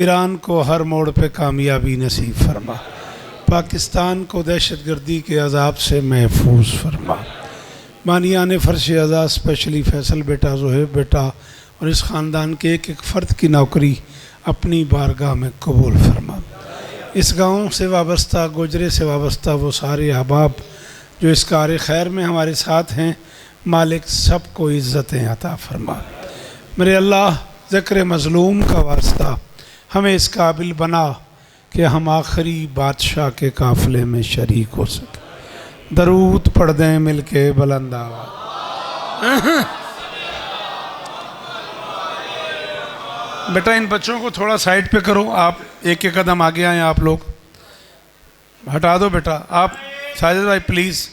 Iran को हर मोड़ पे कामयाबी नसीब फरमा, पाकिस्तान को दहशतगर्दी के अजाब से महफूज फरमा। बानियान फ़र्श अज़ा स्पेशली फैसल बेटा, ज़ुहैब बेटा और इस ख़ानदान के एक एक फ़र्द की नौकरी अपनी बारगाह में कबूल फरमा। इस गाँव से वाबस्ता, गुजरे से वाबस्ता वो सारे अहबाब जो इस कार खैर में हमारे साथ हैं, मालिक सबको इज़्ज़तें अता फरमा। मेरे अल्लाह, ज़िक्र मज़लूम का वास्ता हमें इस काबिल बना कि हम आखिरी बादशाह के काफ़िले में शरीक हो सके। दरूद पढ़ दें मिल के बुलंद आवाज़। बेटा इन बच्चों को थोड़ा साइड पे करो, आप एक एक कदम आगे आए, आप लोग हटा दो बेटा। आप साजिद भाई प्लीज़,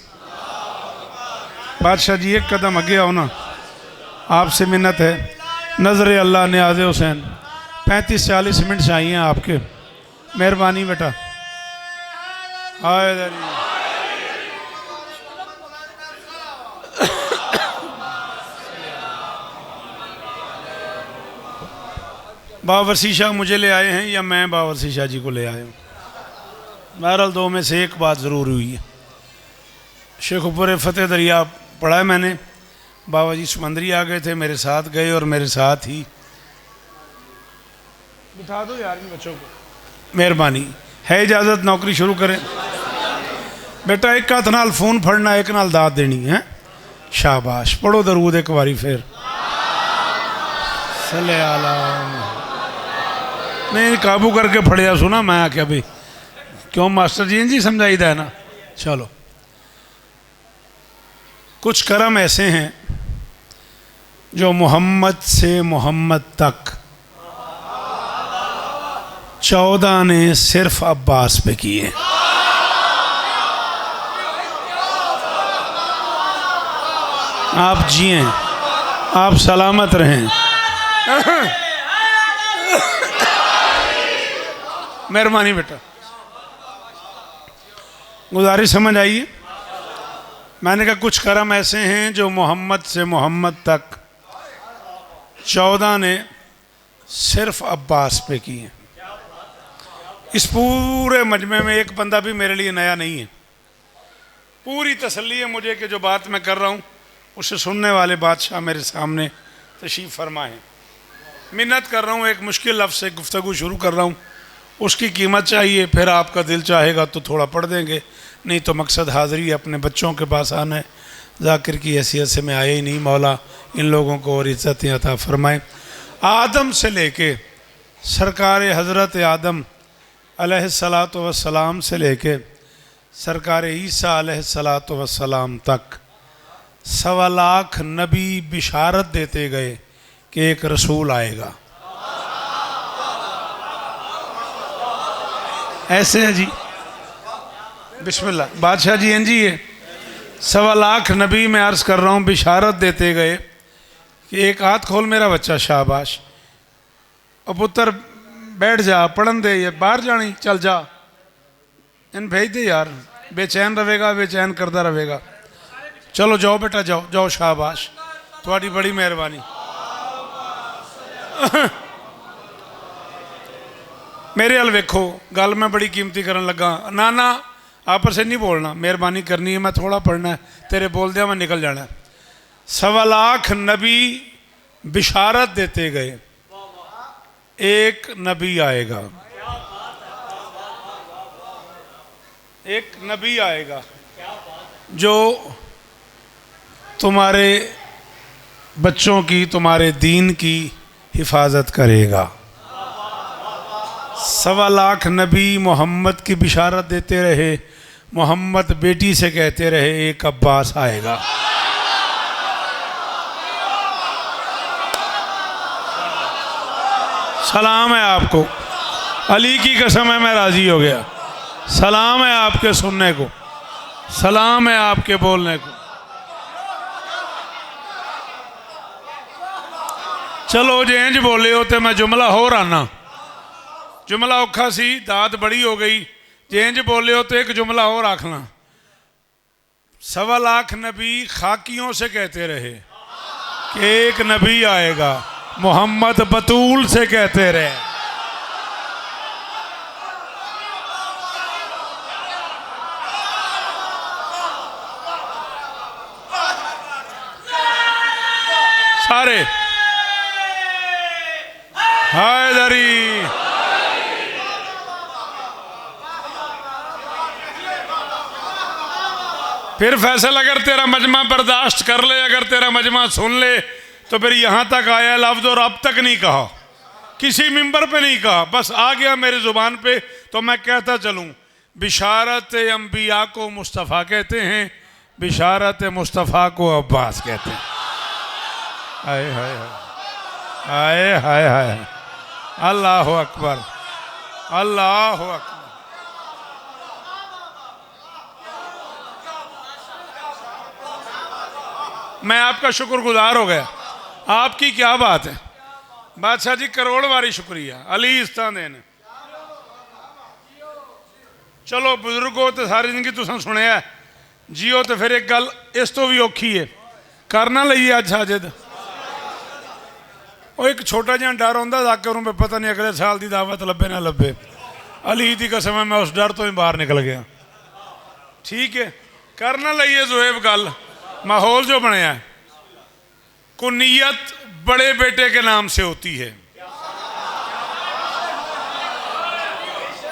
बादशाह जी एक कदम आगे आओ ना, आपसे मिन्नत है। नज़र अल्लाह नियाज़ हुसैन 35-40 मिनट चाहिए आपके, मेहरबानी बेटा। आए बावर्सी शाह मुझे ले आए हैं या मैं बावर्सी शाह जी को ले आया हूँ? बहरहाल दो में से एक बात ज़रूर हुई है। शेखपुर फ़तेह दरिया पढ़ा है मैंने, बाबा जी समंदरी आ गए थे, मेरे साथ गए और मेरे साथ ही बिठा दो यार इन बच्चों को, मेहरबानी है। इजाज़त नौकरी शुरू करें बेटा। एक हाथ नाल फ़ोन फड़ना, एक नाल दाद देनी है। शाबाश, पढ़ो दरूद एक बारी फिर। सल्ले अला नहीं काबू करके फड़िया सुना, मैं आख्या भाई क्यों मास्टर जी समझाई है ना। चलो, कुछ करम ऐसे हैं जो मोहम्मद से मोहम्मद तक 14 ने सिर्फ अब्बास पे किए। आप जिए, आप सलामत रहें। मेहरबानी बेटा, गुजारिश समझ आइए। मैंने कहा कुछ करम ऐसे हैं जो मोहम्मद से मोहम्मद तक 14 ने सिर्फ अब्बास पे किए। इस पूरे मजमे में एक बंदा भी मेरे लिए नया नहीं है। पूरी तसल्ली है मुझे कि जो बात मैं कर रहा हूँ उसे सुनने वाले बादशाह मेरे सामने तशरीफ़ फरमा है। मिन्नत कर रहा हूँ, एक मुश्किल लफ्ज़ से गुफ्तगू शुरू कर रहा हूँ, उसकी कीमत चाहिए। फिर आपका दिल चाहेगा तो थोड़ा पढ़ देंगे, नहीं तो मकसद हाज़िरी अपने बच्चों के पास आना है। ज़ाकिर की हैसियत से मैं आया ही नहीं, मौला इन लोगों को और इज़्ज़तें अता फरमाएँ। आदम से लेके सरकार हज़रत आदम अलैहिस्सलातु वस्सलाम से लेके सरकार ईसा अलैहिस्सलातु वस्सलाम तक 1.25 लाख नबी बिशारत देते गए कि एक रसूल आएगा। ऐसे है जी, बिस्मिल्लाह बादशाह जी हैं जी। ये 1.25 लाख नबी मैं अर्ज़ कर रहा हूँ बिशारत देते गए कि एक हाथ खोल मेरा बच्चा, शाबाश, और पुत्र बैठ जा, पढ़न दे, ये बाहर जानी, चल जा, इन भेज दे यार, बेचैन रहेगा, बेचैन करता रहेगा। चलो जाओ बेटा, जाओ जाओ, शाबाश, थोड़ी बड़ी मेहरबानी। मेरे हल वेखो, गल मैं बड़ी कीमती करन लगा। ना ना आपस से नहीं बोलना, मेहरबानी करनी है, मैं थोड़ा पढ़ना है, तेरे बोलदे मैं निकल जाना है। 1.25 लाख नबी बिशारत देते गए, एक नबी आएगा, एक नबी आएगा जो तुम्हारे बच्चों की, तुम्हारे दीन की हिफाजत करेगा। 1.25 लाख नबी मोहम्मद की बिशारत देते रहे, मोहम्मद बेटी से कहते रहे एक अब्बास आएगा। सलाम है आपको, अली की कसम है मैं राज़ी हो गया। सलाम है आपके सुनने को, सलाम है आपके बोलने को। चलो जे इंज बोले हो तो मैं जुमला हो आना, जुमला औखा सी, दात बड़ी हो गई। जे इंज बोले हो तो एक जुमला और आखना। 1.25 लाख नबी खाकियों से कहते रहे कि एक नबी आएगा, मोहम्मद बतूल से कहते रहे। सारे हैदरी। फिर फैसल अगर तेरा मजमा बर्दाश्त कर ले, अगर तेरा मजमा सुन ले, तो फिर यहाँ तक आया लफ्ज़ और अब तक नहीं कहा, किसी मिंबर पे नहीं कहा, बस आ गया मेरे ज़ुबान पे तो मैं कहता चलूँ। बिशारत अम्बिया को मुस्तफ़ा कहते हैं, बिशारत मुस्तफ़ा को अब्बास कहते हैं। हाय हाय हाय हाय हाय, अल्लाह अकबर, अल्लाह अकबर। मैं आपका शुक्रगुजार हो गया। आपकी क्या बात है बादशाह जी, करोड़ बारी शुक्रिया। अली इस्तां देन। चलो बुजुर्गो तो सारी जिंदगी तुसां सुनिया, जियो तो फिर एक गल इस तो भी औखी है, करना लईए अज साजिद। वो एक छोटा जिहा डर होंदा जाकर में, पता नहीं अगले साल की दावत लभे ना लभे। अली की कसम है मैं उस डर तो ही बाहर निकल गया। ठीक है, करना लईए ज़ुहैब गल। माहौल जो बनया है, कुनियत बड़े बेटे के नाम से होती है।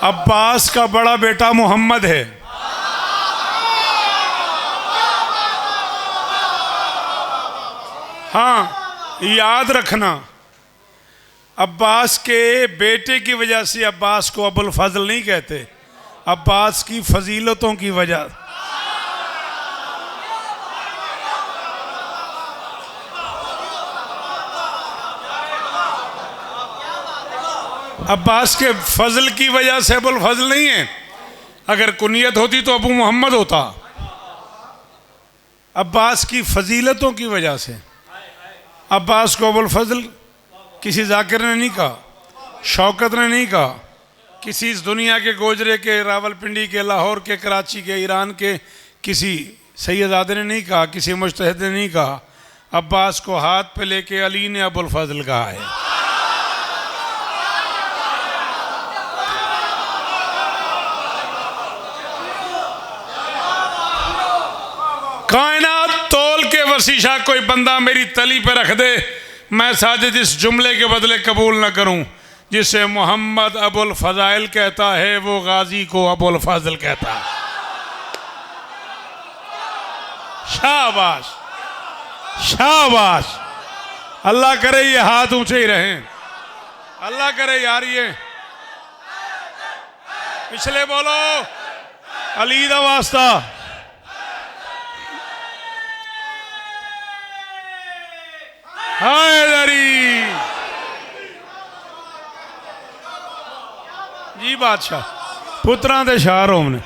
अब्बास का बड़ा बेटा मोहम्मद है। हाँ याद रखना, अब्बास के बेटे की वजह से अब्बास को अबुल फजल नहीं कहते, अब्बास की फजीलतों की वजह। अब्बास के फजल की वजह से अबुल फजल नहीं है। अगर कुनियत होती तो अबू मोहम्मद होता। अब्बास की फजीलतों की वजह से अब्बास को अबुल फजल किसी जाकिर ने नहीं कहा, शौकत ने नहीं कहा, किसी इस दुनिया के गोजरे के, रावलपिंडी के, लाहौर के, कराची के, ईरान के किसी सैयदादे ने नहीं कहा, किसी मुज्तहिद ने नहीं कहा। अब्बास को हाथ पे लेके अली ने अबुल फजल कहा है। कायनात तोल के वसीशा कोई बंदा मेरी तली पे रख दे, मैं साजिद इस जुमले के बदले कबूल न करूं। जिसे मोहम्मद अबुल फजाइल कहता है वो गाजी को अबुल फजल कहता है। शाबाश शाबाश, अल्लाह करे ये हाथ ऊंचे ही रहें, अल्लाह करे यार। ये पिछले बोलो अली दा वास्ता। हैदरी जी बादशाह, पुत्रां दे शार होने,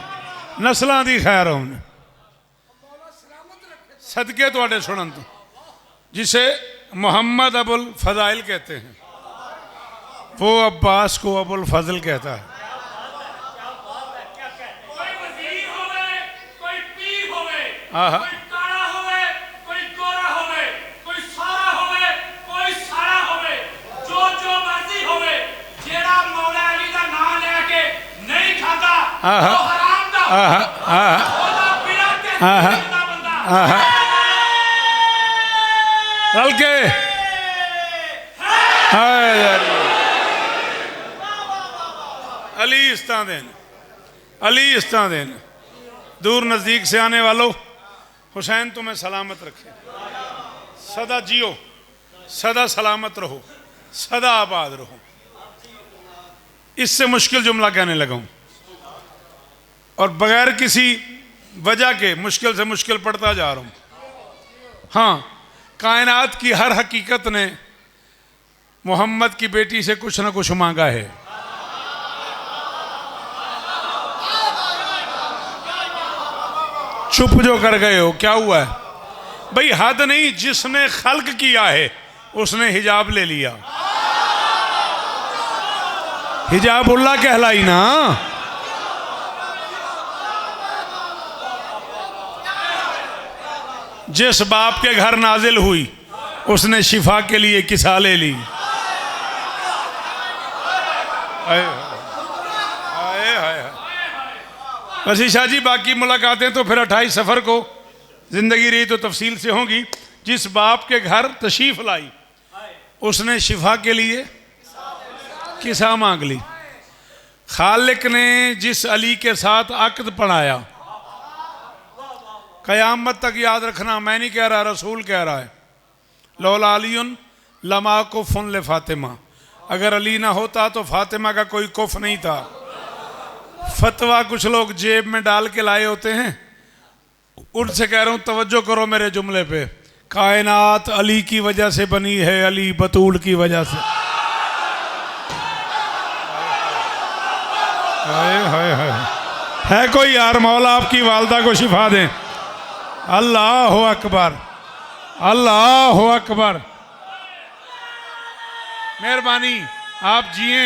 नस्लां दी खैर होने, सदके तुहाडे सुनन तो। जिसे मोहम्मद अबुल फजाइल कहते हैं वो अब्बास को अबुल फजल कहता है। कोई वजीर होवे, कोई पीर होवे, आहा, कोई काला होवे, कोई गोरा होवे, कोई सारा होवे, कोई सारा होवे, जो मर्जी होवे, जेड़ा मौला अली दा नाम लेके नहीं खाता आहा, वो हराम दा, आहा, आहा, ओदा बिना के आहा, जिंदा बंदा। आहा, रल के हैदरी। अली इस्तां देन, अली इस्तां देन। दूर नज़दीक से आने वालों, हुसैन तुम्हें सलामत रखे, सदा जियो, सदा सलामत रहो, सदा आबाद रहो। इससे मुश्किल जुमला कहने लगा हूँ और बगैर किसी वजह के मुश्किल से मुश्किल पढ़ता जा रहा हूँ। हाँ, कायनात की हर हकीकत ने मोहम्मद की बेटी से कुछ ना कुछ मांगा है। चुप जो कर गए हो, क्या हुआ है भाई? हद नहीं, जिसने खल्क किया है उसने हिजाब ले लिया। हिजाबुल्लाह कहलाई ना। जिस बाप के घर नाजिल हुई उसने शिफा के लिए किसा ले ली। वसीशा जी, बाकी मुलाकातें तो फिर 28 सफ़र को, ज़िंदगी रही तो तफसील से होंगी। जिस बाप के घर तशरीफ लाई उसने शिफा के लिए किसा मांग ली। खालिक ने जिस अली के साथ अक्द पढ़ाया, क़यामत तक याद रखना, मैं नहीं कह रहा, रसूल कह रहा है, लौला अलीउन लमा कुफ़ुन ले फातिमा, अगर अली ना होता तो फातिमा का कोई कुफ नहीं था। फतवा कुछ लोग जेब में डाल के लाए होते हैं, उनसे कह रहा हूँ तवज्जो करो मेरे जुमले पे, कायनात अली की वजह से बनी है, अली बतूल की वजह से। हाय हाय हाय, है कोई यार, मौला आपकी वालदा को शिफा दें। अल्लाह अकबर, अल्लाह अकबर, मेहरबानी, आप जिए।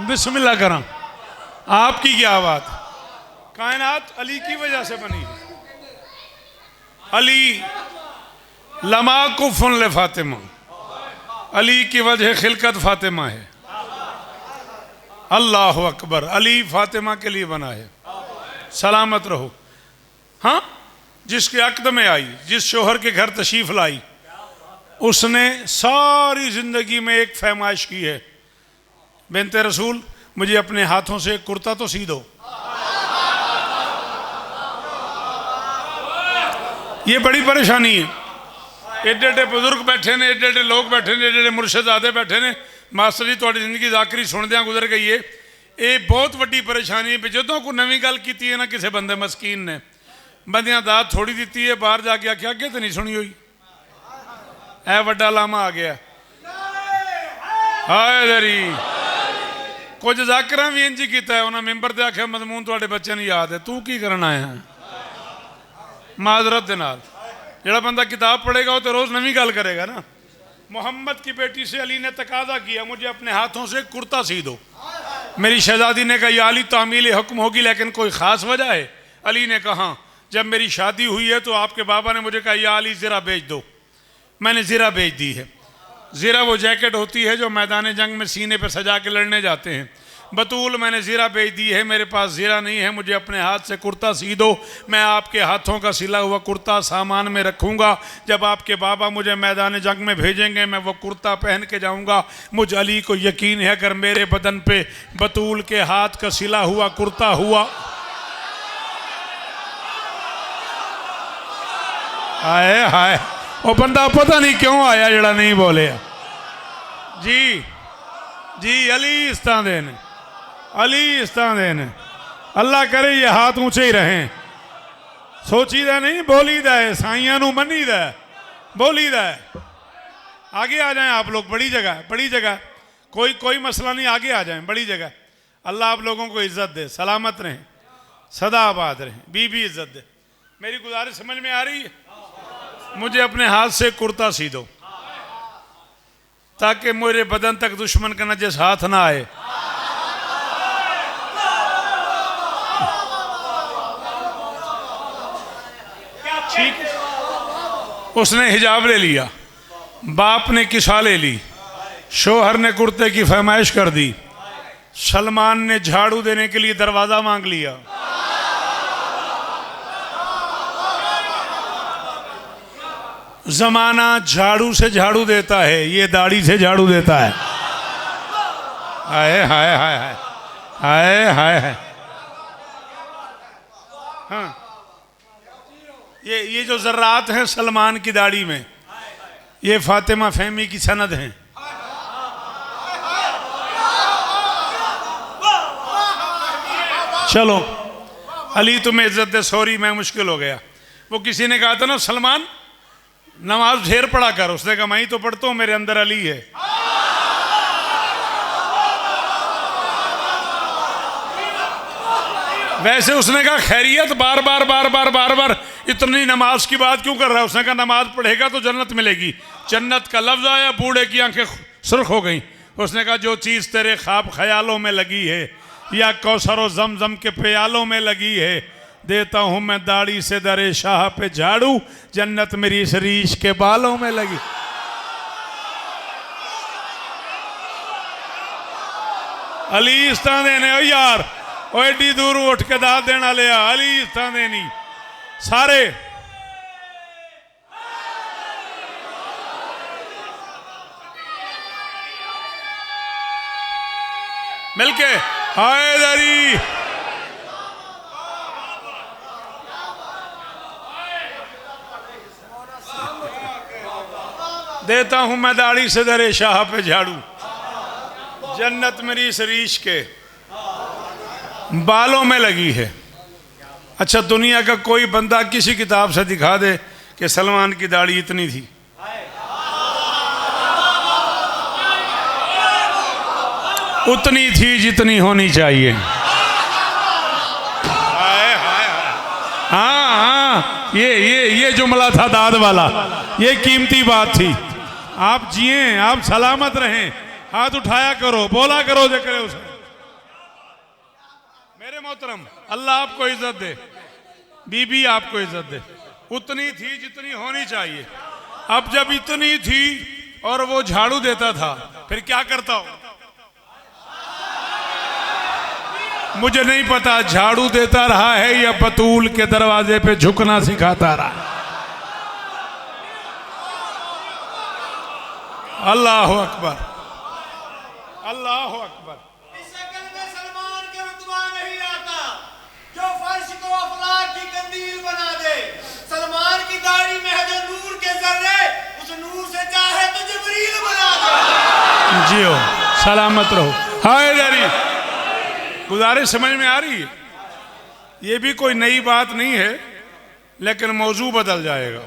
बिस्मिल्लाह करा, आपकी क्या बात, कायनात अली की वजह से बनी है। अली लमा कुफ़ुन ले फातिमा, अली की वजह खिलकत फातिमा है। अल्लाह अकबर, अली फातिमा के लिए बना है। सलामत रहो। हाँ, जिसके अक़द में आई, जिस शोहर के घर तशरीफ लाई, उसने सारी जिंदगी में एक फरमाइश की है, बिन्ते रसूल मुझे अपने हाथों से एक कुर्ता तो सी दो। ये बड़ी परेशानी है। एडे एडे बुजुर्ग बैठे ने, एडे एडे लोग बैठे ने, एडे एडे मुर्शदादे बैठे ने, मास्टर जी थोड़ी जिंदगी जाकरी सुनद्या गुजर गई है। ये बहुत वड्डी परेशानी है। जो कोई नवी गल की है ना किसी बंदे मस्कीन ने, बंदियां दात थोड़ी दी है, बाहर जाके आख्या अगे तो नहीं सुनी हुई, ऐ वड्डा लामा आ गया। हाय दरी, कुछ जाकरा भी इंज ही किया है, उन्हें मैंबर से आख्या मजमून थोड़े बच्चे नहीं याद है, तू की करना आया। माजरत दे नाल जेड़ा बंदा किताब पढ़ेगा वो तो रोज नवी गल करेगा ना। मोहम्मद की बेटी से अली ने तकाजा किया, मुझे अपने हाथों से कुर्ता सी दो। मेरी शहजादी ने कहा या अली तामील हुक्म होगी, लेकिन कोई ख़ास वजह है? अली ने कहा जब मेरी शादी हुई है तो आपके बाबा ने मुझे कहा या अली ज़रा बेच दो, मैंने ज़रा बेच दी है। ज़रा वो जैकेट होती है जो मैदान जंग में सीने पर सजा के लड़ने जाते हैं। बतूल मैंने ज़रा बेच दी है, मेरे पास ज़रा नहीं है, मुझे अपने हाथ से कुर्ता सी दो। मैं आपके हाथों का सिला हुआ कुर्ता सामान में रखूँगा, जब आपके बाबा मुझे मैदान जंग में भेजेंगे मैं वो कुर्ता पहन के जाऊँगा। मुझ अली को यकीन है अगर मेरे बदन पे बतूल के हाथ का सिला हुआ कुर्ता हुआ। हाय हाय, वो बंदा पता नहीं क्यों आया जड़ा नहीं बोले। जी जी, अली इस्तां देन, अली इस्तां देन। अल्लाह करे ये हाथ ऊंचे ही रहें। सोचीदा नहीं, बोलीदा है, साइयां नू मनीदा है, बोलीदा है। आगे आ जाएं आप लोग, बड़ी जगह, बड़ी जगह, कोई मसला नहीं, आगे आ जाएं, बड़ी जगह। अल्लाह आप लोगों को इज्जत दे, सलामत रहें, सदा आबाद रहें, बीबी इज्जत दे। मेरी गुजारिश समझ में आ रही है? मुझे अपने हाथ से कुर्ता सी दो ताकि मेरे बदन तक दुश्मन का नजस हाथ ना आए। ठीक। उसने हिजाब ले लिया, बाप ने किसा ले ली, शोहर ने कुर्ते की फरमाइश कर दी, सलमान ने झाड़ू देने के लिए दरवाजा मांग लिया। जमाना झाड़ू से झाड़ू देता है, ये दाढ़ी से झाड़ू देता है। हाय हाय हाय हाय हाय हाय हाय। हाँ, ये जो जर्रात हैं सलमान की दाढ़ी में, ये फातिमा फहमी की सनद हैं। चलो अली तुम्हें इज्जत दे, सॉरी मैं मुश्किल हो गया। वो किसी ने कहा था ना सलमान नमाज ढेर पढ़ा कर, उसने कहा मैं ही तो पढ़ता हूं, मेरे अंदर अली है। वैसे उसने कहा खैरियत, बार बार बार बार बार बार इतनी नमाज की बात क्यों कर रहा है? उसने कहा नमाज पढ़ेगा तो जन्नत मिलेगी। जन्नत का लफ्ज आया, बूढ़े की आंखें सुर्ख हो गई। उसने कहा जो चीज़ तेरे ख्वाब ख्यालों में लगी है या कौसर और जमजम के प्यालों में लगी है, देता हूं मैं दाढ़ी से दरे शाह पे झाड़ू, जन्नत मेरी इस रीश के बालों में लगी। अली इस्तां देने यार, ਉਹ ਐਡੀ ਦੂਰ ਉੱਠ ਕੇ ਦਾਤ ਦੇਣ ਵਾਲੇ ਆ ਅਲੀ ਇੱਥਾਂ ਦੇ ਨਹੀਂ ਸਾਰੇ मिलके हैदरी देता हूं मैं दाढ़ी से दरे शाह पे झाड़ू, जन्नत मेरी इस रीश के बालों में लगी है। अच्छा दुनिया का कोई बंदा किसी किताब से दिखा दे कि सलमान की दाढ़ी इतनी थी, उतनी थी जितनी होनी चाहिए। हाँ हाँ ये जुमला था दाद वाला, ये कीमती बात थी। आप जिए, आप सलामत रहें, हाथ उठाया करो, बोला करो जो करे उसे। मेरे मोहतरम अल्लाह आपको इज्जत दे, बीबी आपको इज्जत दे। उतनी थी जितनी होनी चाहिए। अब जब इतनी थी और वो झाड़ू देता था, फिर क्या करता हो मुझे नहीं पता। झाड़ू देता रहा है या बतूल के दरवाजे पे झुकना सिखाता रहा। अल्लाह अकबर, अल्लाह अकबर। इस शक्ल में सलमान के रुतबा नहीं आता जो फर्श को अफलाक की कंदील बना दे। सलमान की दाढ़ी में है जो नूर के जर्रे, उस नूर से चाहे तो जिब्रील बना दे। जियो सलामत रहो। हैदरी गुजारिश समझ में आ रही है? ये भी कोई नई बात नहीं है, लेकिन मौजू बदल जाएगा।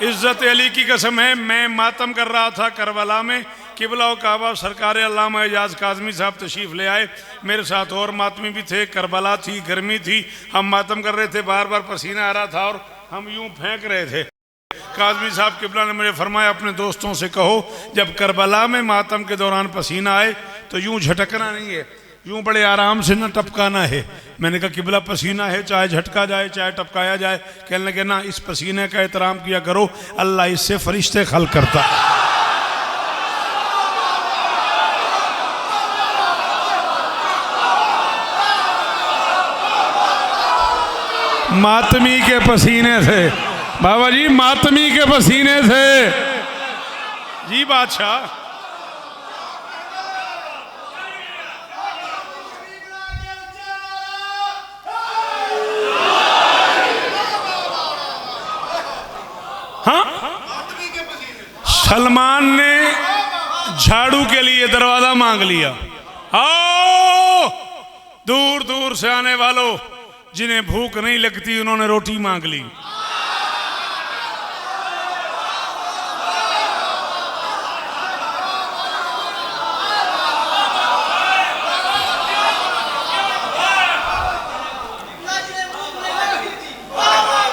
इज्जत अली की कसम है, मैं मातम कर रहा था करबला में, किबला व काबा सरकार अल्लामा एजाज काज़मी साहब तशरीफ़ ले आए, मेरे साथ और मातमी भी थे। करबला थी, गर्मी थी, हम मातम कर रहे थे, बार बार पसीना आ रहा था और हम यूं फेंक रहे थे। काज़मी साहब किबला ने मुझे फरमाया अपने दोस्तों से कहो जब करबला में मातम के दौरान पसीना आए तो यूं झटकना नहीं है, यूं बड़े आराम से ना टपकाना है। मैंने कहा किबला पसीना है, चाहे झटका जाए चाहे टपकाया जाए। कहने लगे ना, इस पसीने का एहतराम किया करो, अल्लाह इससे फरिश्ते खल करता। मातमी के पसीने से बाबा जी, मातमी के पसीने से जी बादशाह। हाँ, सलमान ने झाड़ू के लिए दरवाजा मांग लिया। आओ दूर दूर से आने वालों, जिन्हें भूख नहीं लगती उन्होंने रोटी मांग ली।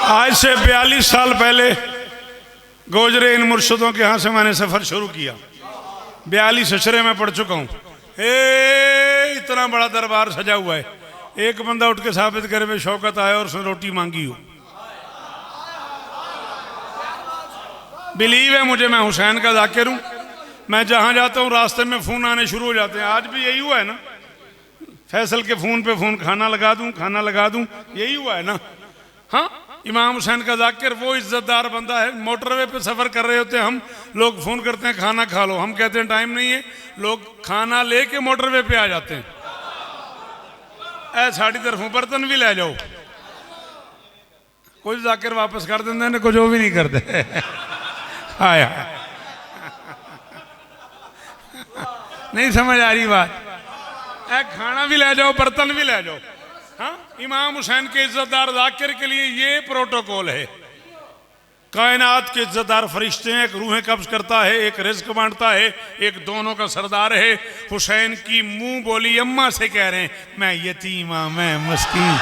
आज से 42 साल पहले गोजरे इन मुर्शदों के यहाँ से मैंने सफ़र शुरू किया। 42 अशरे में पढ़ चुका हूँ। इतना बड़ा दरबार सजा हुआ है, एक बंदा उठ के साबित करे में शौकत आया और उसने रोटी मांगी हो। बिलीव है मुझे, मैं हुसैन का जाकिर हूँ। मैं जहाँ जाता हूँ रास्ते में फ़ोन आने शुरू हो जाते हैं। आज भी यही हुआ है ना, फैसल के फ़ोन पे फ़ोन, खाना लगा दूँ खाना लगा दूँ, यही हुआ है ना। हाँ, इमाम हुसैन का जाकिर वो इज्जतदार बंदा है। मोटरवे पे सफ़र कर रहे होते हैं हम, लोग फ़ोन करते हैं खाना खा लो, हम कहते हैं टाइम नहीं है, लोग खाना लेके मोटरवे पे आ जाते हैं। ऐ साड़ी तरफों बर्तन भी ले जाओ, कुछ जाकिर वापस कर देंगे ने, कुछ वो भी नहीं करते। आया नहीं समझ आ रही बात? ऐ खाना भी ले जाओ, बर्तन भी ले जाओ। हाँ, इमाम हुसैन के इज्जतदार जाकिर के लिए ये प्रोटोकॉल है। कायनात के इज्जतदार फरिश्ते हैं, एक रूहें कब्ज करता है, एक रिज्क बांटता है, एक दोनों का सरदार है। हुसैन की मुंह बोली अम्मा से कह रहे हैं, मैं यतीमा, मैं मस्कीन।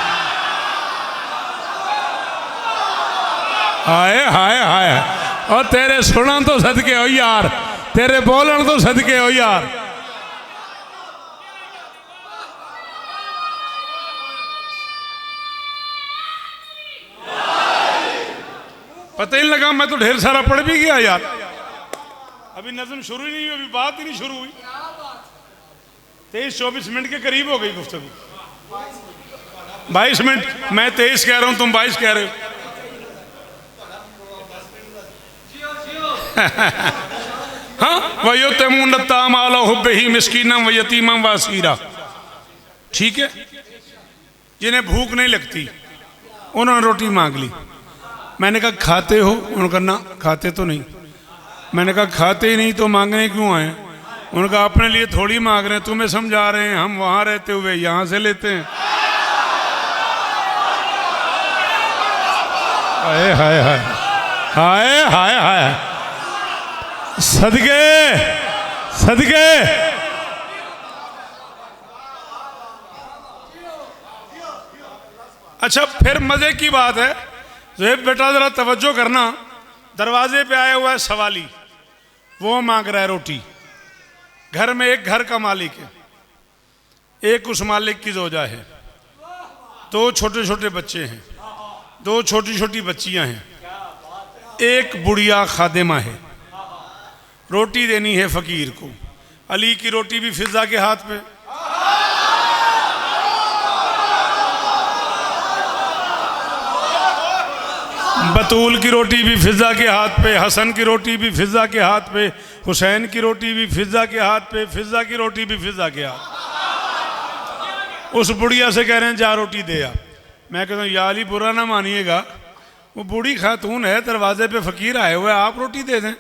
हाय हाय हाय, और तेरे सुनन तो सदके हो यार, तेरे बोलन तो सदके हो यार। पता ही नहीं लगा, मैं तो ढेर सारा पढ़ भी गया यार। अभी नज़म शुरू ही नहीं हुई, अभी बात ही नहीं शुरू हुई। 23-24 मिनट के करीब हो गई गुफ्तगू। 22 मिनट, मैं 23 कह रहा हूं, तुम 22 कह रहे हो। हाँ, वयुतिमून अला हुब्बिही मिस्कीनम व यतीमम व असीरा। ठीक है, जिन्हें भूख नहीं लगती उन्होंने रोटी मांग ली। मैंने कहा खाते हो? उन्होंने कहा ना खाते तो नहीं। मैंने कहा खाते ही नहीं तो मांगने क्यों आए? उन्होंने कहा अपने लिए थोड़ी मांग रहे हैं, तुम्हें समझा रहे हैं, हम वहां रहते हुए यहां से लेते हैं। हाय हाय हाय हाय हाय हाय, सदके सदके। अच्छा, फिर मजे की बात है, ज़ेब बेटा जरा तवज्जो करना, दरवाजे पे आया हुआ है सवाली, वो मांग रहा है रोटी। घर में एक घर का मालिक है, एक उस मालिक की जोजा है, 2 छोटे छोटे बच्चे हैं, 2 छोटी छोटी बच्चियां हैं, एक बुढ़िया खादिमा है। रोटी देनी है फकीर को। अली की रोटी भी फिजा के हाथ पे, बतूल की रोटी भी फिजा के हाथ पे, हसन की रोटी भी फिजा के हाथ पे, हुसैन की रोटी भी फिजा के हाथ पे, फिजा की रोटी भी फिजा के हाथ। उस बुढ़िया से कह रहे हैं जा रोटी दे आ। मैं कहता हूँ या अली बुरा ना मानिएगा, वो बूढ़ी खातून है, दरवाजे पे फकीर आए हुए, आप रोटी दे दें।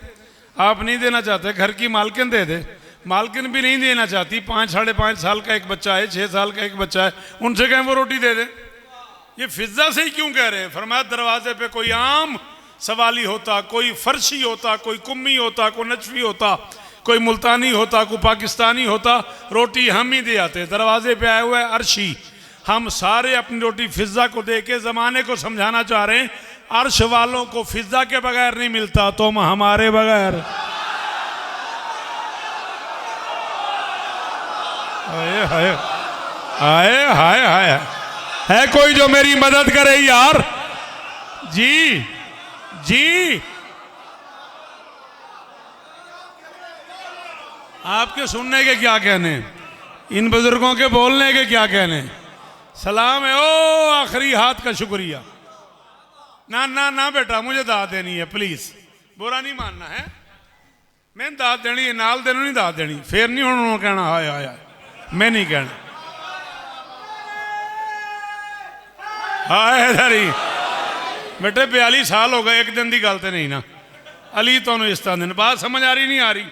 आप नहीं देना चाहते, घर की मालकिन दे दे। मालकिन भी नहीं देना चाहती, 5 साढ़े 5 साल का एक बच्चा है, 6 साल का एक बच्चा है, उनसे कहें वो रोटी दे दे। ये फिजा से ही क्यों कह रहे हैं? फरमाया दरवाजे पे कोई आम सवाली होता, कोई फर्शी होता, कोई कुम्मी होता, कोई नचवी होता, कोई मुल्तानी होता, कोई पाकिस्तानी होता, रोटी हम ही दे आते। दरवाजे पे आए हुए अर्शी, हम सारे अपनी रोटी फिजा को दे के जमाने को समझाना चाह रहे हैं, अर्श वालों को फिजा के बगैर नहीं मिलता, तुम हमारे बगैर। हाय हाय हाय हाय हाय, है कोई जो मेरी मदद करे यार? जी जी, आपके सुनने के क्या कहने, इन बुजुर्गों के बोलने के क्या कहने। सलाम है, ओ आखिरी हाथ का शुक्रिया। ना ना ना बेटा, मुझे दाद देनी है प्लीज, बुरा नहीं मानना है। मैं दाद देनी है, नाल देनों नहीं दाद देनी, फिर नहीं उन्होंने कहना हाय हाय हाय, मैं नहीं कहना हाय धरी। बेटे 42 साल हो गए, एक दिन की गल तो नहीं ना। अली तो इस तरह बात समझ आ रही नहीं आ रही?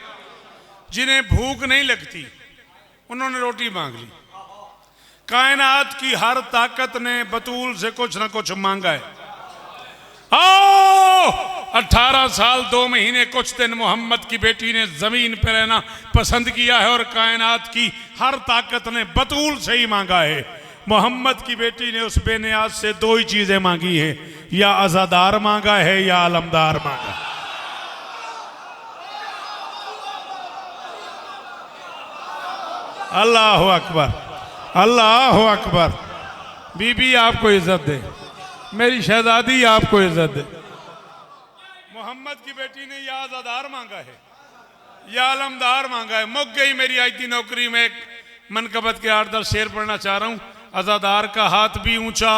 जिन्हें भूख नहीं लगती उन्होंने रोटी मांग ली। कायनात की हर ताकत ने बतूल से कुछ ना कुछ मांगा है। आओ, 18 साल 2 महीने कुछ दिन मोहम्मद की बेटी ने जमीन पर रहना पसंद किया है, और कायनात की हर ताकत ने बतूल से ही मांगा है। मोहम्मद की बेटी ने उस बेनियाज से 2 ही चीजें मांगी है, या आजादार मांगा है या आलमदार मांगा। अल्लाह अकबर, अल्लाह अकबर। बीबी आपको इज्जत दे, मेरी शहजादी आपको इज्जत दे। मोहम्मद की बेटी ने या आजादार मांगा है या आलमदार मांगा है। मुक गई मेरी आज की नौकरी में। एक मनकबत के 8-10 शेर पढ़ना चाह रहा हूं। आजादार का हाथ भी ऊंचा,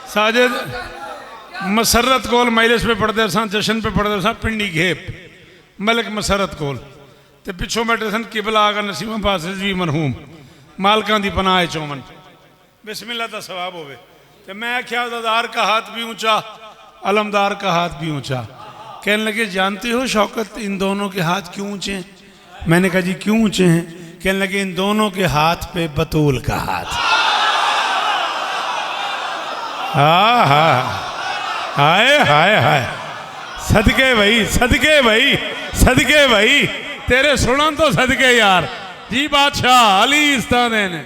साजिद मसरत कोल माइलिस पे पढ़ते सन, जशन पे पढ़ते सन, पिंडी घेप मलिक मसरत कोल ते पिछों बैठे सन किबला आगा नसीम पास भी मरहूम, मालकां दी पनाह है चौमन। बिस्मिल्लाह दा सवाब होवे। ते मैं आख्या आजादार का हाथ भी ऊंचा, अलमदार का हाथ भी ऊंचा। कहने लगे जानते हो शौकत, इन दोनों के हाथ क्यों ऊंचे हैं? मैंने कहा जी क्यों ऊंचे हैं? कहने लगे इन दोनों के हाथ पे बतूल का हाथ। हाँ हाँ, हाय हाय हाय, सदके भाई, सदके भाई, सदके भाई, तेरे सुनन तो सदके यार। जी बादशाह अली इस्ताने ने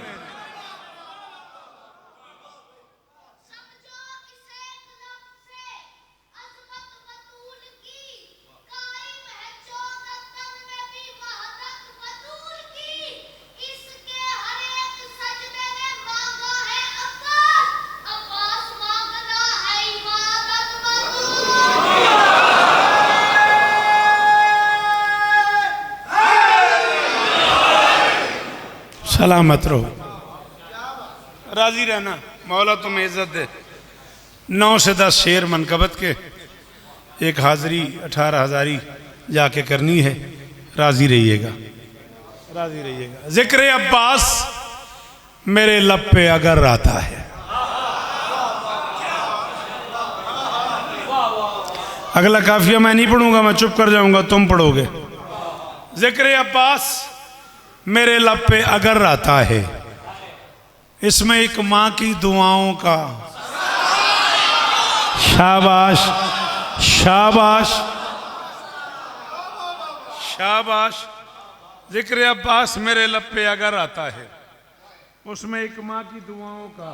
सलामत रहो, राजी रहना, मौला तुम्हें इज्जत दे। 9 से 10 शेर मनकबत के, एक हाजिरी 18 हजारी जाके करनी है। राजी रहिएगा, राजी रहिएगा। जिक्र अब्बास मेरे लब पे अगर आता है, अगला काफिया मैं नहीं पढ़ूंगा, मैं चुप कर जाऊंगा, तुम पढ़ोगे। जिक्र अब्बास मेरे लब पे अगर आता है, इसमें एक माँ की दुआओं का, शाबाश शाबाश शाबाश। जिक्र अब्बास मेरे लब पे अगर आता है, उसमें एक माँ की दुआओं का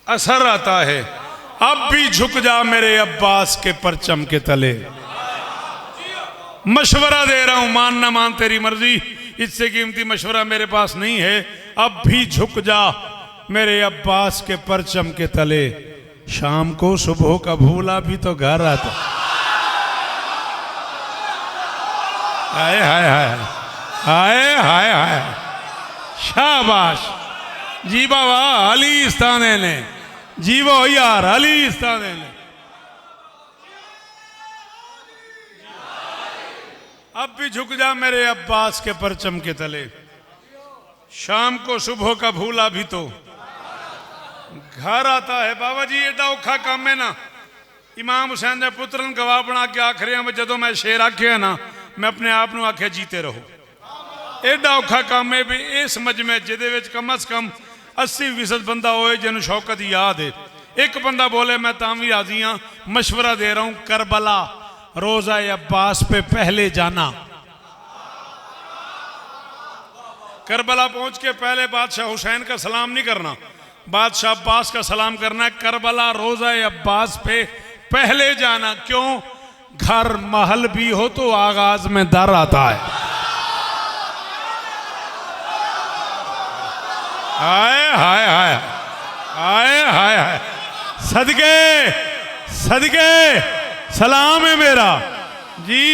असर आता है। अब भी झुक जा मेरे अब्बास के परचम के तले। मशवरा दे रहा हूं, मान ना मान तेरी मर्जी, इससे कीमती मशवरा मेरे पास नहीं है। अब भी झुक जा मेरे अब्बास के परचम के तले। शाम को सुबह का भूला भी तो घर आता। हाय हाय हाय हाय हाय हाय, शाबाश जी बाबा, अली इस्ताने ने, जीवो यार अली इस्ताने ने। अब भी झुक जा मेरे अब्बास के परचम के तले। शाम को सुबह का भूला भी तो घर आता है। बाबा जी एडा औखा काम है ना। इमाम हुसैन ने पुत्रन गवाह बना के आखिर में जो मैं शेर आखे ना, मैं अपने आप को आखे जीते रहो। एडा औखा काम है भी इस मजमे जिदे विच कम अज कम 80% बंदा होए जिन्हों शौकत याद है। एक बंदा बोले मैं तावी राजी हाँ, मशवरा दे रहा हूं, करबला रोजा अब्बास पे पहले जाना। करबला पहुंच के पहले बादशाह हुसैन का सलाम नहीं करना, बादशाह अब्बास का सलाम करना है। करबला रोजा अब्बास पे पहले जाना। क्यों? घर महल भी हो तो आगाज में दर आता है। हाय हाय हाय हाय हाय हाय, सदके सदके सलाम है मेरा जी।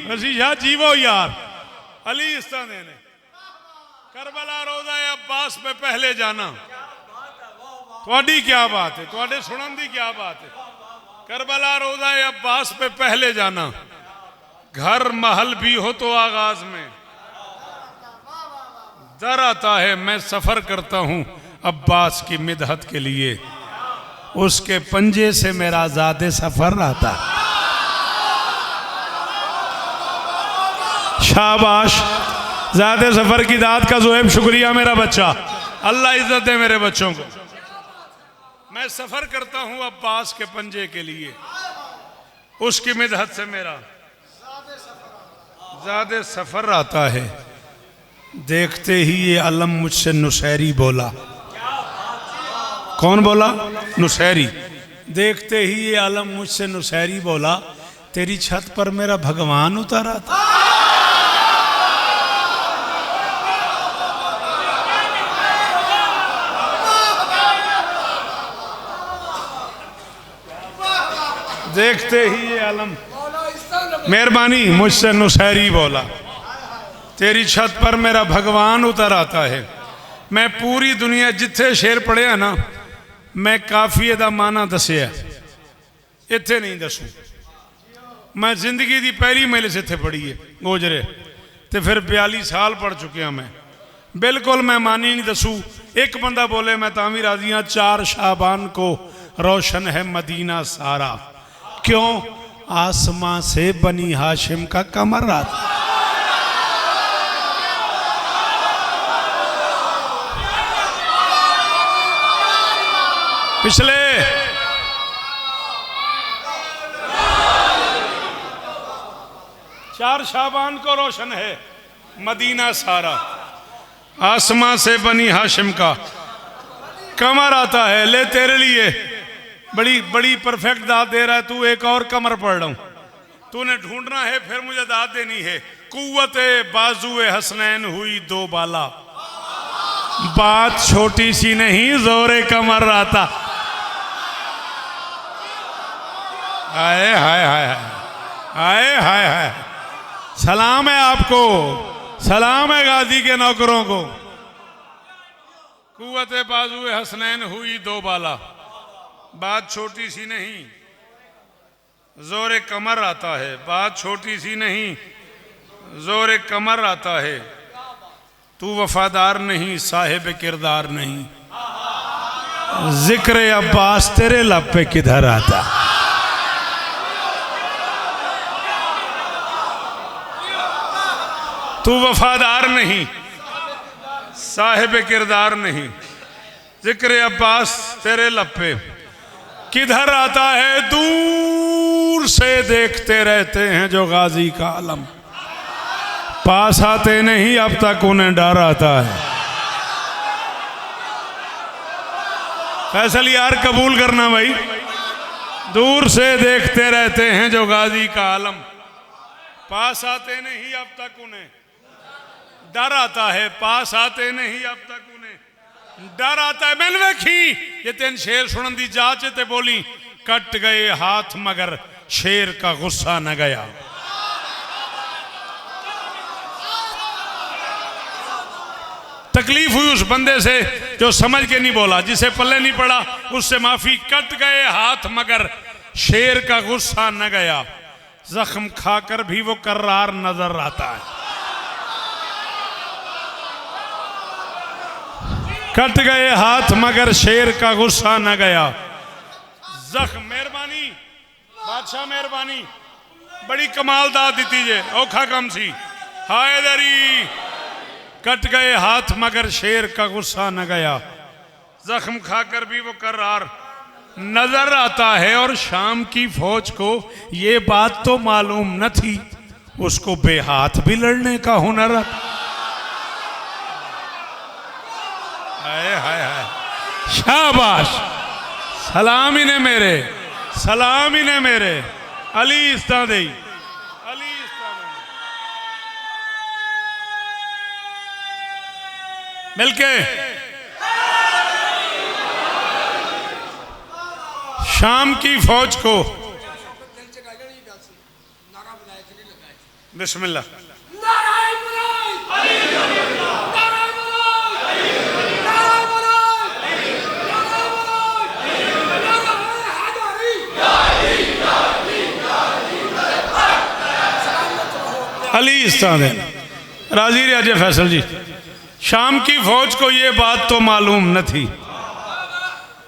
रसी शाह जीवो यार अली इस्ताने ने। करबला रोजा अब्बास पे पहले जाना, थोड़ी क्या बात है, थोड़े सुनन दी क्या बात है। करबला रोजा अब्बास पे पहले जाना, घर महल भी हो तो आगाज में दर आता है। मैं सफर करता हूं अब्बास की मिदहत के लिए, उसके पंजे से मेरा ज़ादे सफर आता। शाबाश, ज़ादे सफर की दाद का ज़ोएब शुक्रिया मेरा बच्चा। अल्लाह इज्जत दे मेरे बच्चों को। मैं सफर करता हूं अब्बास के पंजे के लिए, उसकी मिदहत से मेरा ज़ादे सफर आता है। देखते ही ये अलम मुझसे नुसैरी बोला। कौन बोला? नुसैरी। देखते ही ये अलम मुझसे नुसैरी बोला, तेरी छत पर मेरा भगवान उतारा था। देखते ही ये अलम, मेहरबानी, मुझसे नुसैरी बोला, तेरी छत पर मेरा भगवान उतर आता है। मैं पूरी दुनिया जिथे शेर पढ़िया ना, मैं काफिए दा माना दसिया, इत्थे नहीं दसूं। मैं जिंदगी दी पहली मेले से इत्थे पढ़ी है गोजरे, तो फिर 42 साल पढ़ चुकिया मैं। बिल्कुल मैं मानी नहीं दसूं। एक बंदा बोले मैं तावी राजी हाँ, 4 शाबान को रोशन है मदीना सारा। क्यों? आसमां से बनी हाशिम का कमर आता। पिछले चार शाबान को रोशन है मदीना सारा, आसमां से बनी हाशिम का कमर आता है। ले तेरे लिए बड़ी बड़ी परफेक्ट दाद दे रहा है तू, एक और कमर पढ़ रहा हूं, तूने ढूंढना है फिर मुझे दाद देनी है। कुव्वते बाजुए हसनैन हुई 2 बाला, बात छोटी सी नहीं जोरे कमर आता। हाय हाय हाय हाय हाय हाय, सलाम है आपको, सलाम है गाजी के नौकरों को। कुव्वत बाजुए हसनैन हुई दो बाला, बात छोटी सी नहीं जोरे कमर आता है, बात छोटी सी नहीं जोरे कमर आता है। तू वफादार नहीं साहिब किरदार नहीं, जिक्र अब्बास तेरे लब पे किधर आता। तू वफादार नहीं साहिब किरदार नहीं, जिक्र अब्बास तेरे लब पे किधर आता है। दूर से देखते रहते हैं जो गाजी का आलम, पास आते नहीं अब तक उन्हें डर आता है। फैसल यार कबूल करना भाई। दूर से देखते रहते हैं जो गाजी का आलम, पास आते नहीं अब तक उन्हें डर आता है। पास आते नहीं अब तक उन्हें डर आता है। मैंने देखी ये तेन शेर सुनन दी जाच ते बोली, कट गए हाथ मगर शेर का गुस्सा न गया। तकलीफ हुई उस बंदे से जो समझ के नहीं बोला, जिसे पल्ले नहीं पड़ा उससे माफी। कट गए हाथ मगर शेर का गुस्सा न गया, जख्म खाकर भी वो कर्रार नजर आता है। कट गए हाथ मगर शेर का गुस्सा न गया, जख्म। मेहरबानी बादशाह मेहरबानी, बड़ी कमाल दाद दी जे, औखा कम सी। हाय दरी कट गए हाथ मगर शेर का गुस्सा न गया, जख्म खाकर भी वो कर्रार नजर आता है। और शाम की फौज को ये बात तो मालूम न थी, उसको बेहाथ भी लड़ने का हुनर। हाय हाय हाय, शाबाश। सलाम ही ने मेरे, सलाम ही ने मेरे। अली इस्ता दे, अली इस्ता दे। मिलके शाम की फौज को बिस्मिल्लाह। अली इस्तादेन राजी राजे फैसल जी। शाम की फौज को ये बात तो मालूम न थी,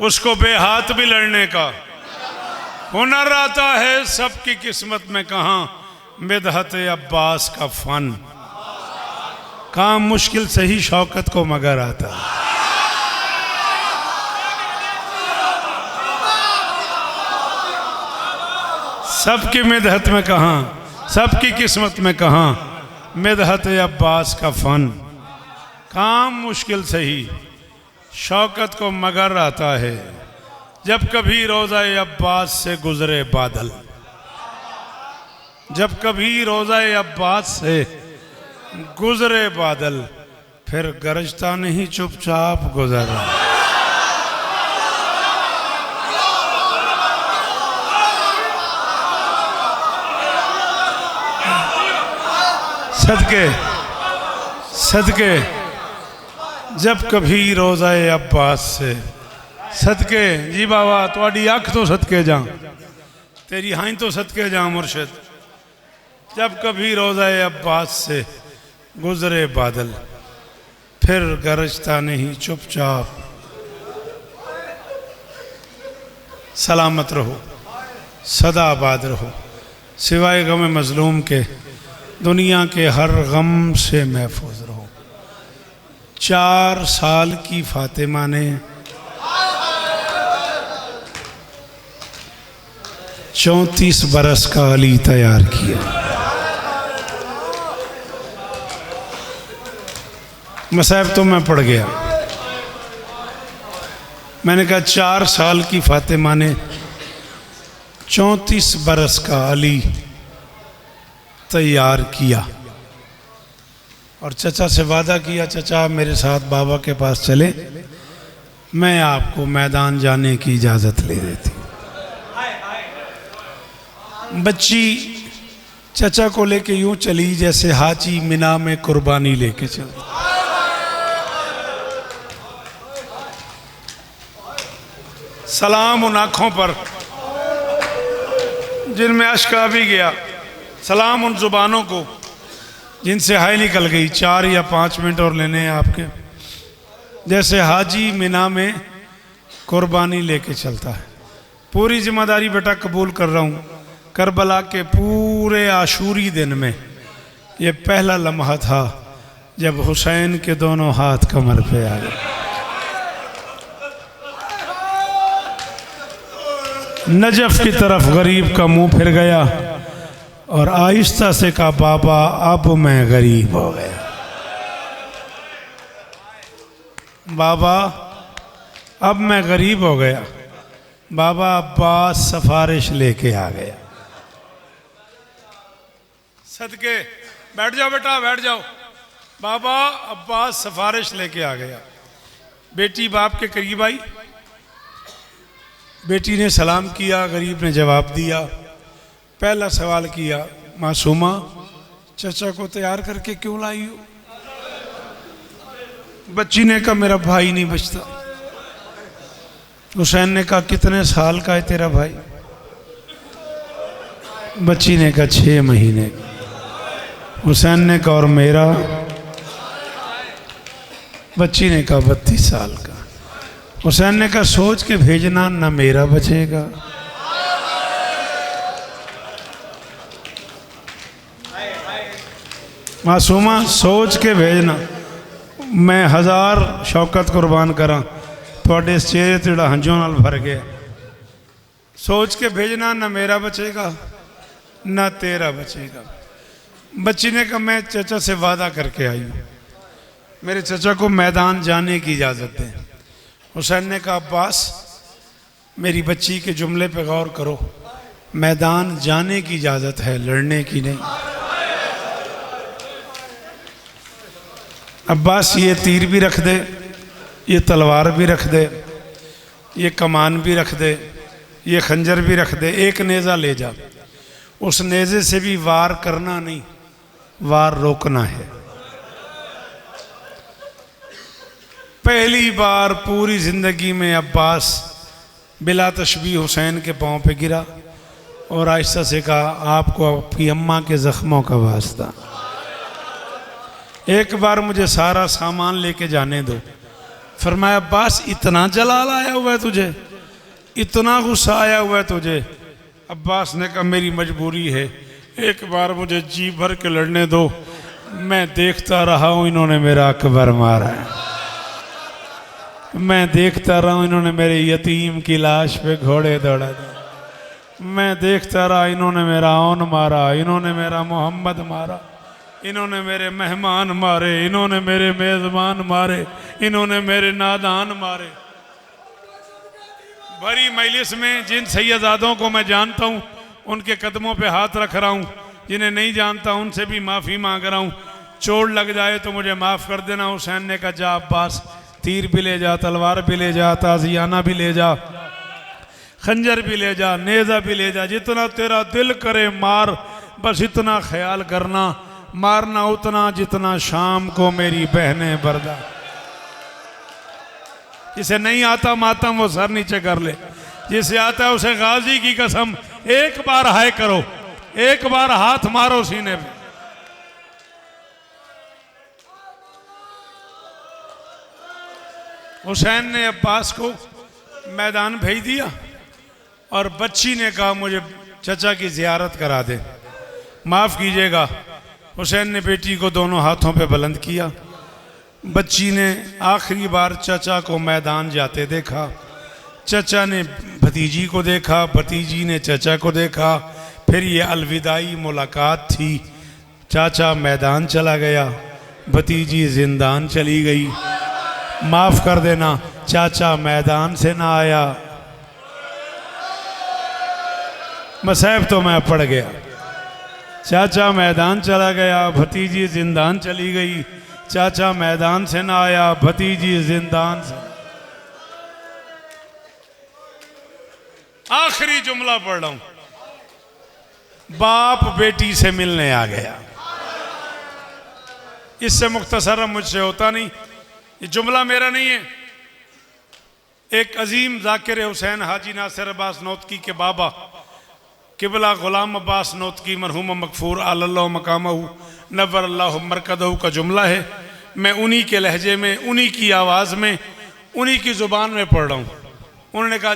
उसको बेहाथ भी लड़ने का हुनर आता है। सबकी किस्मत में कहाँ मिदहत अब्बास का फन, काम मुश्किल से ही शौकत को मगर आता है। सबकी मिदहत में कहाँ, सबकी किस्मत में कहाँ मिदहत अब्बास का फन, काम मुश्किल से ही शौकत को मगर आता है। जब कभी रोज़ा अब्बास से गुजरे बादल, जब कभी रोज़ा अब्बास से गुजरे बादल, फिर गरजता नहीं चुपचाप गुजर। सदके सदके जब कभी रोज़ा अब्बास से, सदके जी बाबा थोड़ी अख तो सदके जा, तेरी हाई तो सदके जा मुर्शिद। जब कभी रोज़ा अब्बास से गुजरे बादल, फिर गरजता नहीं चुपचाप। सलामत रहो, सदा आबाद रहो, सिवाय गम मजलूम के दुनिया के हर गम से महफूज रहो। 4 साल की फातिमा ने 34 बरस का अली तैयार किया। मसाइब तो मैं पढ़ गया। मैंने कहा 4 साल की फातिमा ने 34 बरस का अली तैयार किया। और चचा से वादा किया, चचा आप मेरे साथ बाबा के पास चले, मैं आपको मैदान जाने की इजाज़त ले देती। बच्ची चचा को लेके यूं चली जैसे हाजी मिना में कुर्बानी लेके चल। सलाम उन आँखों पर जिनमें अश्क आ भी गया, सलाम उन जुबानों को जिनसे हाय निकल गई। 4 या 5 मिनट और लेने हैं आपके। जैसे हाजी मिना में कुर्बानी लेके चलता है। पूरी जिम्मेदारी बेटा कबूल कर रहा हूँ। करबला के पूरे आशूरी दिन में ये पहला लम्हा था जब हुसैन के दोनों हाथ कमर पे आ गए। नजफ की तरफ गरीब का मुंह फिर गया और आहिस्ता से कहा, बाबा अब मैं गरीब हो गया। बाबा अब मैं गरीब हो गया। बाबा अब्बास सिफारिश लेके आ गया। सदके बैठ जाओ बेटा, बैठ जाओ। बाबा अब्बास सिफारिश लेके आ गया। बेटी बाप के करीब आई। बेटी ने सलाम किया, गरीब ने जवाब दिया। पहला सवाल किया, मासूमा चचा को तैयार करके क्यों लाई हो? बच्ची ने कहा, मेरा भाई नहीं बचता। हुसैन ने कहा, कितने साल का है तेरा भाई? बच्ची ने कहा, 6 महीने। हुसैन ने कहा, और मेरा? बच्ची ने कहा, 32 साल का। हुसैन ने कहा, सोच के भेजना, ना मेरा बचेगा। मासूमा सोच के भेजना। मैं 1000 शौकत कुर्बान करा, थोड़े चेहरे तेरा हंजों नाल भर गया। सोच के भेजना, ना मेरा बचेगा ना तेरा बचेगा। बच्ची ने कहा, मैं चचा से वादा करके आई हूँ, मेरे चचा को मैदान जाने की इजाज़त दें। हुसैन ने कहा, अब्बास मेरी बच्ची के जुमले पे गौर करो, मैदान जाने की इजाज़त है, लड़ने की नहीं। अब्बास ये तीर भी रख दे, ये तलवार भी रख दे, ये कमान भी रख दे, ये खंजर भी रख दे, एक नेज़ा ले जा। उस नेज़े से भी वार करना नहीं, वार रोकना है। पहली बार पूरी ज़िंदगी में अब्बास बिला तशबीह हुसैन के पाँव पे गिरा और आहिस्ता से कहा, आपको आपकी अम्मा के ज़ख्मों का वास्ता, एक बार मुझे सारा सामान लेके जाने दो। फरमाया, अब्बास इतना जलाल आया हुआ है तुझे, इतना गुस्सा आया हुआ है तुझे? अब्बास ने कहा, मेरी मजबूरी है, एक बार मुझे जी भर के लड़ने दो। मैं देखता रहा हूँ इन्होंने मेरा अकबर मारा है, मैं देखता रहा हूँ इन्होंने मेरे यतीम की लाश पे घोड़े दौड़ा दिए, मैं देखता रहा इन्होंने मेरा ओन मारा, इन्होंने मेरा मोहम्मद मारा, इन्होंने मेरे मेहमान मारे, इन्होंने मेरे मेज़बान मारे, इन्होंने मेरे नादान मारे। भरी मजलिस में जिन सैयदादों को मैं जानता हूँ उनके कदमों पे हाथ रख रहा हूँ, जिन्हें नहीं जानता उनसे भी माफ़ी मांग रहा हूँ। चोट लग जाए तो मुझे माफ़ कर देना। हुसैन ने कहा, जा अब्बास, तीर भी ले जा, तलवार भी ले जा, ताज़ियाना भी ले जा, खंजर भी ले जा, नेज़ा भी ले जा, जितना तेरा दिल करे मार, बस इतना ख्याल करना, मारना उतना जितना शाम को मेरी बहनें बर्दा। जिसे नहीं आता मातम वो सर नीचे कर ले, जिसे आता है उसे गाजी की कसम एक बार हाय करो, एक बार हाथ मारो सीने पे। हुसैन ने अब्बास को मैदान भेज दिया और बच्ची ने कहा, मुझे चचा की ज़ियारत करा दे, माफ़ कीजिएगा। हुसैन ने बेटी को दोनों हाथों पे बुलंद किया। बच्ची ने आखिरी बार चचा को मैदान जाते देखा। चचा ने भतीजी को देखा, भतीजी ने चचा को देखा, फिर ये अलविदाई मुलाकात थी। चाचा मैदान चला गया, भतीजी जिंदान चली गई। माफ़ कर देना, चाचा मैदान से ना आया, मसैब तो मैं पड़ गया। चाचा मैदान चला गया, भतीजी जिंदान चली गई। चाचा मैदान से ना आया, भतीजी जिंदान से। आखिरी जुमला पढ़ रहा हूं, बाप बेटी से मिलने आ गया। इससे मुख्तसर मुझसे होता नहीं, ये जुमला मेरा नहीं है। एक अजीम जाकिर हुसैन हाजी नासिर अब्बास नौतकी के बाबा किबला गुलाम अब्बास नौतकी मरहूम मगफूर अल्लाह मकामहू नव्वर अल्लाह मरकदहू का जुमला है। मैं उन्हीं के लहजे में, उन्हीं की आवाज़ में, उन्हीं की ज़ुबान में पढ़ रहा हूँ। उन्होंने कहा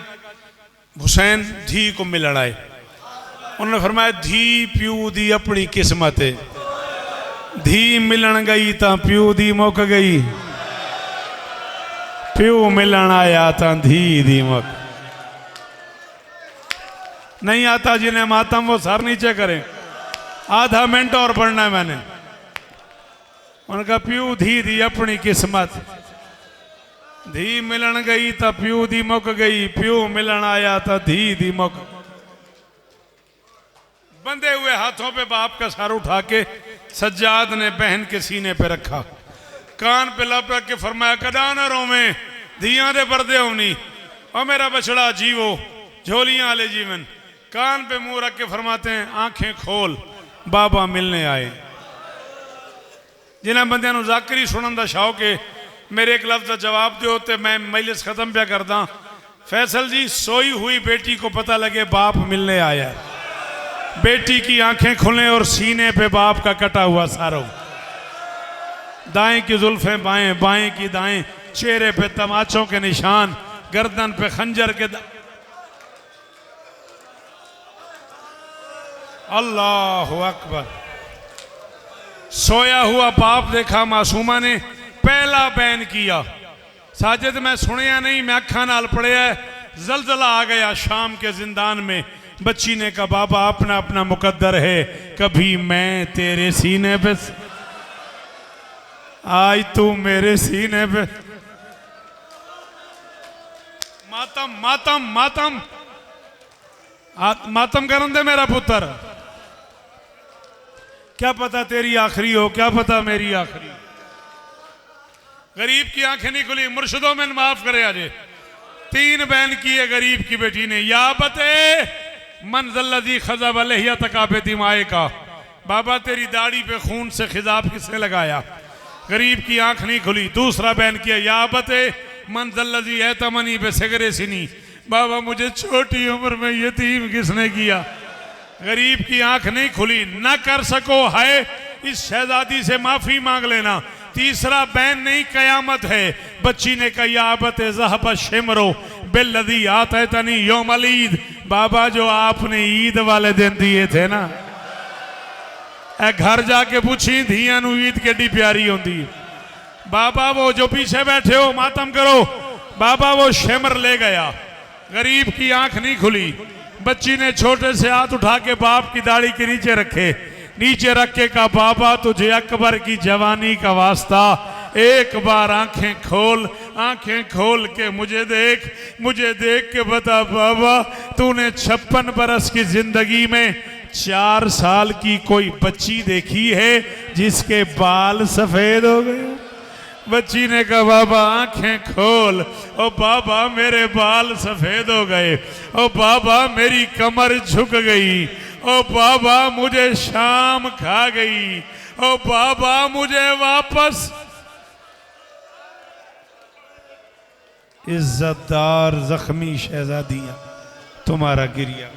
हुसैन धी को मिलण आए। उन्होंने फरमाया धी प्यू दी अपनी किस्मत है, धी मिलन गई तो प्यू दी मुक गई, प्यू मिलन आया तो धी दी मुक। नहीं आता जिन्हें मातम वो सर नीचे करें। आधा मिनट और पढ़ना है मैंने। उनका प्यू धी दी अपनी किस्मत, धी मिलन गई तो प्यू दी मुक गई, प्यू मिलन आया तो धी दी मुक। बंधे हुए हाथों पे बाप का सर उठा के सज्जाद ने बहन के सीने पे रखा, कान पे लपक के फरमाया कदा न रोवे धियां दे पर्दे होनी, और मेरा बछड़ा जीवो झोलियां वाले जीवन। कान पे मुंह रख के फरमाते हैं आंखें खोल बाबा मिलने आए। जिन्हें बंदियां नूं ज़ाकरी सुनन दा शौक है, मेरे एक लफ्ज़ जवाब दो तो मैं मजलिस खत्म पे करदा। फैसल जी, सोई हुई बेटी को पता लगे बाप मिलने आया है, बेटी की आंखें खुलें और सीने पे बाप का कटा हुआ सर हो, दाएं की जुल्फें बाएं, बाएं की दाएं, चेहरे पे तमाचों के निशान, गर्दन पे खंजर के अल्लाह अकबर। सोया हुआ बाप देखा मासूमा ने, पहला बैन किया। साजिद मैं सुनिया नहीं, मैं अखा नाल पढ़िया। जलजला आ गया शाम के जिंदान में। बच्ची ने कहा बाबा अपना अपना मुकद्दर है, कभी मैं तेरे सीने पे, आज तू मेरे सीने पे। मातम मातम मातम मातम करन दे मेरा पुत्र। क्या पता तेरी आखिरी हो, क्या पता मेरी आखिरी। गरीब की आंखें नहीं खुली, मुर्शिदों में माफ करे आजे। 3 बैन किए गरीब की बेटी ने। या बते मंजल्लजी खज़ब अलैहिया तकाबे दिमाए का, बाबा तेरी दाढ़ी पे खून से खिजाब किसने लगाया। गरीब की आंख नहीं खुली। दूसरा बैन किया या बते मंजल्लजी एतमनी पे सिगरे सिनी, बाबा मुझे छोटी उम्र में यतीम किसने किया। गरीब की आंख नहीं खुली। न कर सको है इस शहजादी से माफी मांग लेना। तीसरा बैन नहीं कयामत है। बच्ची ने कहा याबत ज़हब शिमरो बिल्लज़ी आतैतनी यौमल ईद, बाबा जो आपने ईद वाले दिन दिए थे ना, घर जाके पूछी धियां नू ईद केडी प्यारी होंदी। बाबा वो जो पीछे बैठे हो मातम करो, बाबा वो शिमर ले गया। गरीब की आंख नहीं खुली। बच्ची ने छोटे से हाथ उठा के बाप की दाढ़ी के नीचे रखे, नीचे रख के कहा बाबा तुझे अकबर की जवानी का वास्ता, एक बार आंखें खोल, आंखें खोल के मुझे देख के बता बाबा तूने 56 बरस की जिंदगी में 4 साल की कोई बच्ची देखी है जिसके बाल सफेद हो गए। बच्ची ने कहा बाबा आंखें खोल। ओ बाबा मेरे बाल सफेद हो गए। ओ बाबा मेरी कमर झुक गई। ओ बाबा मुझे शाम खा गई। ओ बाबा मुझे वापस। इज्जतदार जख्मी शहजादियां तुम्हारा गिरिया